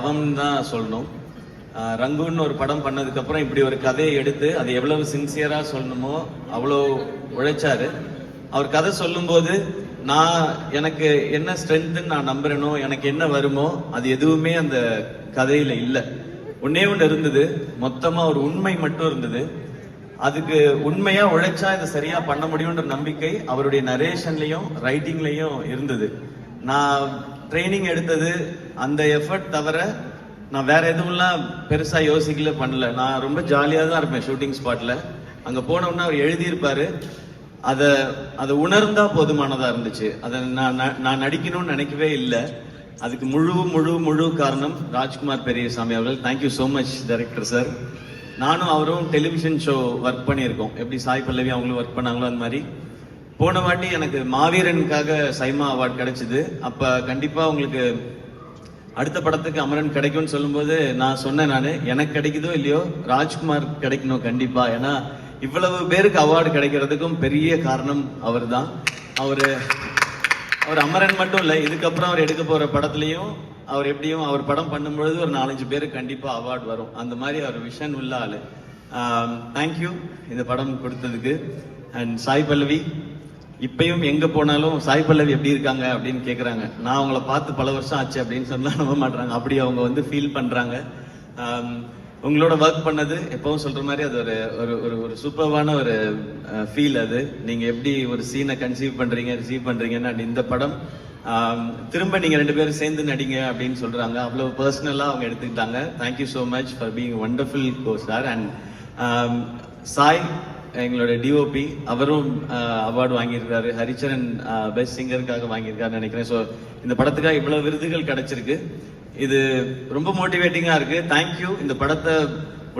தான் சொல்லணும். ரங்குன்னு ஒரு படம் பண்ணதுக்கு அப்புறம் இப்படி ஒரு கதையை எடுத்து அது எவ்வளவு சின்சியரா சொல்லணுமோ அவ்வளோ உழைச்சாரு. அவர் கதை சொல்லும்போது நான் எனக்கு என்ன ஸ்ட்ரென்த்ன்னு நான் நம்புறேனோ, எனக்கு என்ன வருமோ அது எதுவுமே அந்த கதையில இல்லை. ஒன்னே ஒன்று இருந்தது, மொத்தமா ஒரு உண்மை மட்டும் இருந்தது. அதுக்கு உண்மையா உழைச்சா இதை சரியா பண்ண முடியும்ன்ற நம்பிக்கை அவருடைய நரேஷன்லயும் ரைட்டிங்லயும் இருந்தது. நான் ட்ரைனிங் எடுத்தது அந்த எஃபர்ட் தவிர நான் வேற எதுவும்லாம் பெருசா யோசிக்கல, பண்ணல. நான் ரொம்ப ஜாலியா தான் இருப்பேன் ஷூட்டிங் ஸ்பாட்ல. அங்க போனோம்னா அவர் எழுதியிருப்பாரு, அதை உணர்ந்தா போதுமானதா இருந்துச்சு. அதை நான் நடிக்கணும்னு நினைக்கவே இல்லை. அதுக்கு முழு முழு முழு காரணம் ராஜ்குமார் பெரியசாமி அவர்கள். Thank you so much director sir. நானும் அவரும் டெலிவிஷன் ஷோ ஒர்க் பண்ணியிருக்கோம். எப்படி சாய் பல்லவி அவங்களும் ஒர்க் பண்ணாங்களோ அந்த மாதிரி. போன வாட்டி எனக்கு மாவீரனுக்காக சைமா அவார்டு கிடைச்சது. அப்ப கண்டிப்பா உங்களுக்கு அடுத்த படத்துக்கு அமரன் கிடைக்கும்னு சொல்லும்போது நான் சொன்னேன், எனக்கு கிடைக்குதோ இல்லையோ ராஜ்குமார் கிடைக்கணும் கண்டிப்பா. ஏன்னா இவ்வளவு பேருக்கு அவார்டு கிடைக்கிறதுக்கும் பெரிய காரணம் அவர் தான். அவர் அமரன் மட்டும் இல்லை, இதுக்கப்புறம் அவர் எடுக்க போற படத்துலயும் அவர் எப்படியும் அவர் படம் பண்ணும்பொழுது ஒரு 4-5 பேருக்கு கண்டிப்பா அவார்டு வரும். அந்த மாதிரி அவர் விஷன் உள்ள ஆளு. தேங்க்யூ இந்த படம் கொடுத்ததுக்கு. அண்ட் சாய் பல்லவி இப்பயும் எங்க போனாலும் சாய் பல்லவி எப்படி இருக்காங்க அப்படின்னு கேக்குறாங்க. நான் அவங்கள பார்த்து பல வருஷம் ஆச்சு அப்படின்னு சொன்னா நம்ப மாட்டாங்க. அப்படி அவங்க வந்து ஃபீல் பண்றாங்க. உங்களோட ஒர்க் பண்ணது எப்பவும் சொல்ற மாதிரி அது ஒரு சூப்பர்வான ஒரு ஃபீல். அது நீங்க எப்படி ஒரு சீனை கன்சீவ் பண்றீங்க, ரிசீவ் பண்றீங்கன்னு இந்த படம் திரும்ப நீங்க 2 பேரும் சேர்ந்து நடிங்க அப்படின்னு சொல்றாங்க. அவ்வளவு பர்சனலா அவங்க எடுத்துக்கிட்டாங்க. Thank you so much for being wonderful co-star. And Sai எங்களோட டிஓபி, அவரும் அவார்டு வாங்கியிருக்காரு. ஹரிச்சரன் பெஸ்ட் சிங்கருக்காக வாங்கியிருக்காருன்னு நினைக்கிறேன். ஸோ இந்த படத்துக்காக இவ்வளவு விருதுகள் கிடைச்சிருக்கு. இது ரொம்ப மோட்டிவேட்டிங்கா இருக்கு. தேங்க்யூ. இந்த படத்தை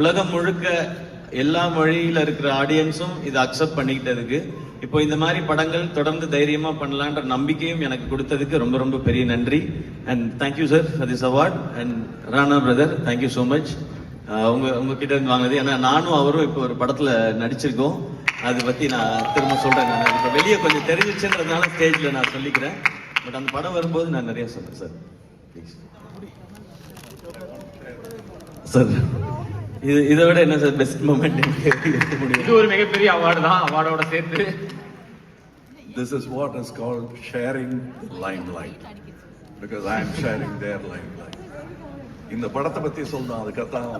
உலகம் முழுக்க எல்லா மொழியில இருக்கிற ஆடியன்ஸும் இதை அக்செப்ட் பண்ணிக்கிட்டதுக்கு, இப்போ இந்த மாதிரி படங்கள் தொடர்ந்து தைரியமா பண்ணலான்ற நம்பிக்கையும் எனக்கு கொடுத்ததுக்கு ரொம்ப ரொம்ப பெரிய நன்றி. And thank you sir for this award. And Rana brother, thank you so much. உங்ககிட்ட இருந்து வாங்கினது. ஏன்னா நானும் அவரும் இப்போ ஒரு படத்துல நடிச்சிருக்கோம். அதை பத்தி நான் திரும்ப சொல்றேன். நான் இப்போ வெளியே கொஞ்சம் தெரிஞ்சிச்சுன்றதுனால ஸ்டேஜ்ல நான் சொல்லிக்கிறேன். பட் அந்த படம் வரும்போது நான் நிறைய சொல்றேன் சார். சார் இதை விட என்ன சார் பெஸ்ட் மூமெண்ட் இருக்க முடியும்? இது ஒரு மிகப்பெரிய அவார்டு தான். அவார்டோட சேர்த்து This is what is called sharing the limelight, because I am sharing their limelight. இந்த படத்தை பத்தி சொல்லணும், அதுக்கத்தான்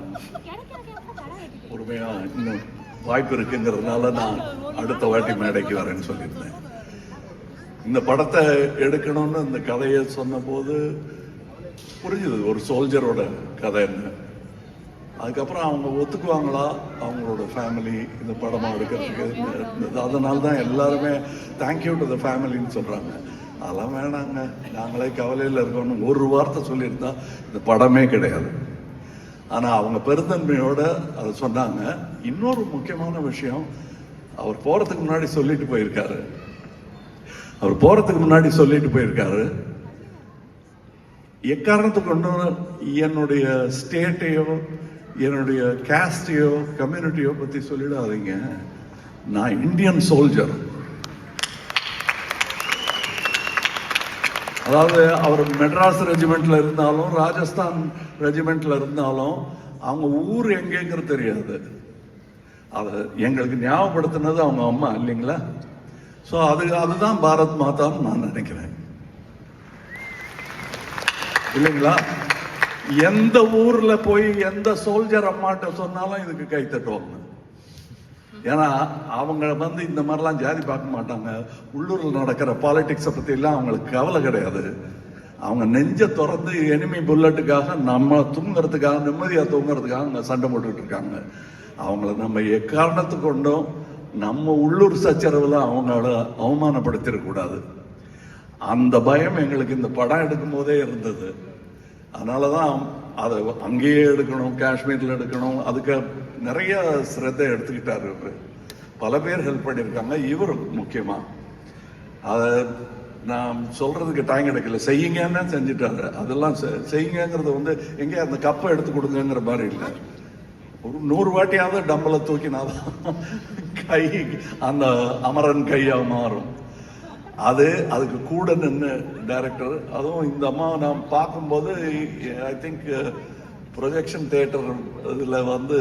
பொறுமையா இன்னும் வாய்ப்பு இருக்குங்கிறதுனால நான் அடுத்த வாட்டி மேடைக்கு வரேன்னு சொல்லியிருந்தேன். இந்த படத்தை எடுக்கணும்னு இந்த கதையை சொன்ன போது புரிஞ்சுது ஒரு சோல்ஜரோட கதைன்னு. அதுக்கப்புறம் அவங்க ஒத்துக்குவாங்களா, அவங்களோட ஃபேமிலி இந்த படமா எடுக்கிறதுக்கு. அதனால தான் எல்லாருமே தேங்க்யூ டு த ஃபேமிலின்னு சொல்றாங்க. அதெல்லாம் வேணாங்க, நாங்களே கவலையில் இருக்கோம்னு ஒரு வார்த்தை சொல்லியிருந்தா இந்த படமே கிடையாது. ஆனா அவங்க பெருந்தன்மையோட அதை சொன்னாங்க. இன்னொரு முக்கியமான விஷயம், அவர் போறதுக்கு முன்னாடி சொல்லிட்டு போயிருக்காரு, எக்காரணத்துக்கு கொண்டு என்னுடைய ஸ்டேட்டையோ என்னுடைய காஸ்டையோ கம்யூனிட்டியோ பத்தி சொல்லிடாதீங்க, நான் இந்தியன் சோல்ஜர். அதாவது அவர் மெட்ராஸ் ரெஜிமெண்ட்ல இருந்தாலும் ராஜஸ்தான் ரெஜிமெண்ட்ல இருந்தாலும் அவங்க ஊர் எங்கேங்கிறது தெரியாது. அது எங்களுக்கு ஞாபகப்படுத்தினது அவங்க அம்மா இல்லைங்களா? ஸோ அதுதான் பாரத் மாதான்னு நான் நினைக்கிறேன், இல்லைங்களா? எந்த ஊர்ல போய் எந்த சோல்ஜர் அம்மாட்ட சொன்னாலும் இதுக்கு கை தட்டுவாங்க. ஏன்னா அவங்க இந்த மாதிரிலாம் ஜாதி பார்க்க மாட்டாங்க. உள்ளூரில் நடக்கிற பாலிடிக்ஸை பத்தி எல்லாம் அவங்களுக்கு கவலை கிடையாது. அவங்க நெஞ்ச திறந்து எனிமி புல்லட்டுக்காக நம்ம தூங்குறதுக்காக, நிம்மதியா தூங்குறதுக்காக அவங்க சண்டை போட்டுக்கிட்டு இருக்காங்க. அவங்கள நம்ம எக்காரணத்துக்கு கொண்டும் நம்ம உள்ளூர் சச்சரவுல அவங்கள அவமானப்படுத்திடக்கூடாது. அந்த பயம் எங்களுக்கு இந்த படம் எடுக்கும் போதே இருந்தது. அதனாலதான் அதை அங்கேயே எடுக்கணும், காஷ்மீர்ல எடுக்கணும், அதுக்கு நிறைய சிரத்தை எடுத்துக்கிட்டாரு. பல பேர் ஹெல்ப் பண்ணியிருக்காங்க, இவரும் முக்கியமா. அதை நான் சொல்றதுக்கு டைம் கிடைக்கல. செய்யுங்கன்னா செஞ்சுட்டாரு. அதெல்லாம் செய்யுங்கிறது எங்கே அந்த கப்பை எடுத்து கொடுங்கிற மாதிரி இல்லை. ஒரு 100 வாட்டியாவது டம்பலை தூக்கினாதான் கை அந்த அமரன் கையா மாறும். அதுக்கு கூட நின்று டைரக்டர், அதுவும் இந்த அம்மா நான் பார்க்கும்போது ஐ திங்க் ப்ரொஜெக்ஷன் தியேட்டர் இதில் வந்து